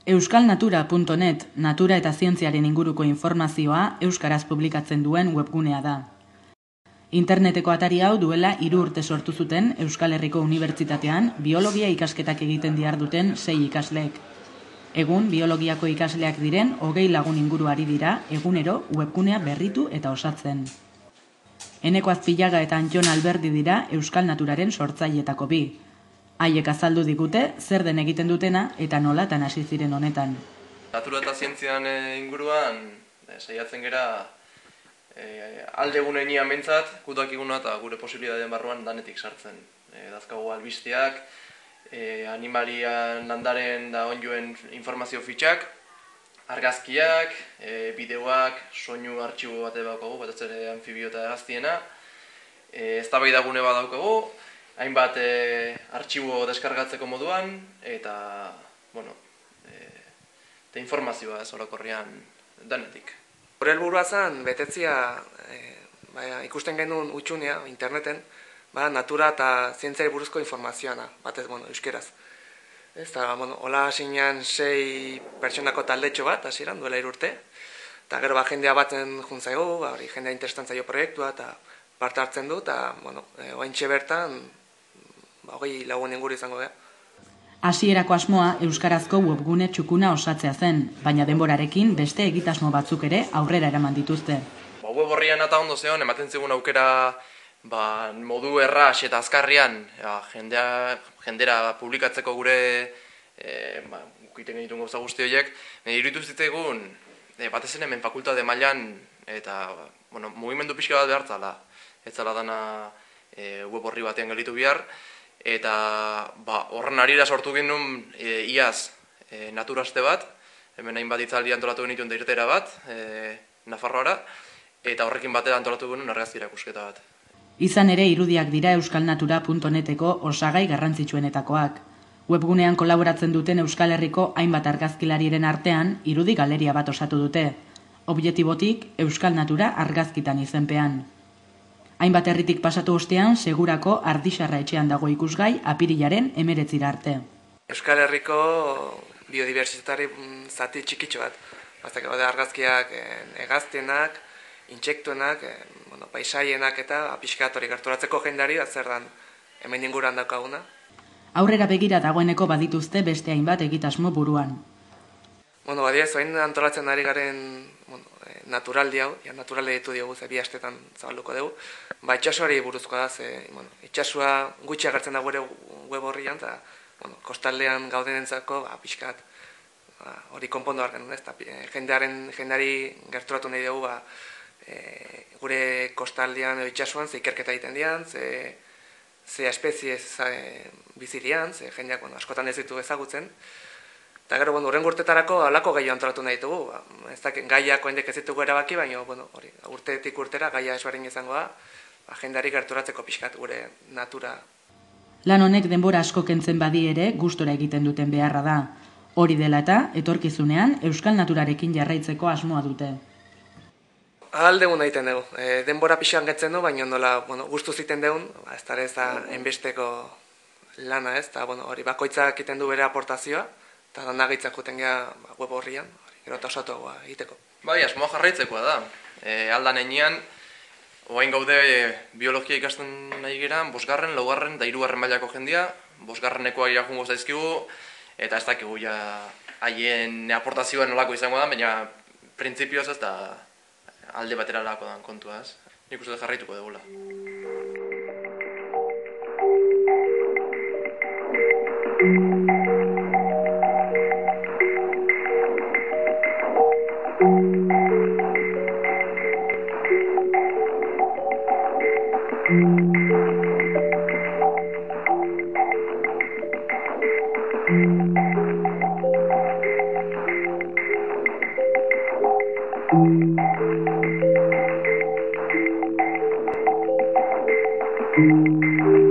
euskalnatura.net natura eta zientziaren inguruko informazioa euskaraz publikatzen duen webgunea da. Interneteko atari hau duela 3 urte sortu zuten Euskal Herriko Unibertsitatean biologia ikasketak egiten diharduten 6 ikasleek. Egun, biologiako ikasleak diren 20 lagun inguru ari dira egunero webgunea berritu eta osatzen. Eneko Azpillaga eta Antton Alberdi dira Euskal Naturaren sortzaileetako 2. Haiek azaldu digute zer den egiten dutena eta nolatan hasi ziren honetan. Natura eta zientzian inguruan saiatzen gera alde gunean behintzat, gutakiguna eta gure posibilitateen barruan danetik sartzen. Dazkagu albisteak, animalian landaren da onjoen informazio fitxak, argazkiak, bideoak, soinu artxibo bat daukagu, bat ez ere anfibio eta hegaztiena, eztabaidagune bat daukagu, hainbat artxibo deskargatzeko moduan, eta, informazioa ez orokorrean danetik. Gure helburua zen, betetzia ikusten genuen utxunea, interneten, natura eta zientziari buruzko informazioa, batez, euskeraz. Hola hasinean 6 pertsonako taldetxo bat, hasieran duela 3 urte, eta gero jendea batzen juntzaigu, jendea interestan zaio proiektua, eta parte hartzen du, eta oaintxe bertan, 20 lagun inguru izango da. Hasierako asmoa euskarazko webgune txukuna osatzea zen, baina denborarekin beste egitasmo batzuk ere aurrera eraman dituzte. Web horrian eta ondo zeon, ematen zigun aukera modu erraz eta azkarrian jendera publikatzeko gure ukiten genituen gauza guzti horiek, iruditu zitzaigun batez ere hemen fakultate mailan eta mugimendu pixka bat behartzala. Ez zala dana web horri batean gelditu bihar, eta horren arira sortu ginen iaz naturaste bat, hemen hainbat hitzaldi antolatu genituen irtera bat, Nafarroara, eta horrekin batera antolatu ginen argazki erakusketa bat. Izan ere irudiak dira euskalnatura.neteko osagai garrantzitsuenetakoak. Webgunean kolaboratzen duten Euskal Herriko hainbat argazkilariren artean irudi galeria bat osatu dute. Objektibotik Euskal Natura argazkitan izenpean. Hainbat herritik pasatu ostean, segurako Ardixarra etxean dago ikusgai apirilaren 19 arte. Euskal Herriko biodibertsitari zati txikitxo bat. Argazkiak hegaztienak, intsektuenak, paisaienak eta pixkat hori gerturatzeko jendari, zer dan hemen inguruan daukaguna. Aurrera begira dagoeneko badituzte beste hainbat egitasmo buruan. Orain antolatzen ari garen naturaldi hau, naturalde ditu diogu, 2 astetan zabalduko dugu, itxasuari buruzkoa da, itxasua gutxi agertzen da gure web horrian, eta kostaldean gaudenentzako pixkat hori konpondu behar genuen, jendeari gerturatu nahi dugu gure kostaldean edo itxasuan ze ikerketa egiten dian, ze espezie bizi dian, ze jendeak askotan ez ditu ezagutzen. Eta gero, urrengo urtetarako halako gaio antolatu nahi dugu. Gaiak oindek ez ditugu erabaki, baina urtetik urtera gaia esberdin izango da, jendeari gerturatzeko pixkat gure natura. Lan honek denbora asko kentzen badi ere gustora egiten duten beharra da. Hori dela eta, etorkizunean, Euskal Naturarekin jarraitzeko asmoa dute. Aldegun egiten dugu. Denbora pixan getzen du, baina nola gustuz egiten dugun, ez da ez da enbesteko lana ez, eta bakoitzak egiten du bere aportazioa, eta nagitzak juten geha web horrian, gero eta osatuagoa egiteko. Asmoa jarraitzekoa da. Aldan enean, oain gaude biologia ikasten nahi geran, 5., 4. eta 3. mailako jendia, 5. ira jungo zaizkigu, eta ez dakigu haien aportazioa nolako izango da, baina printzipioz ez da alde batera lako dan kontuaz. Nik uste jarraituko dugula. Thank you.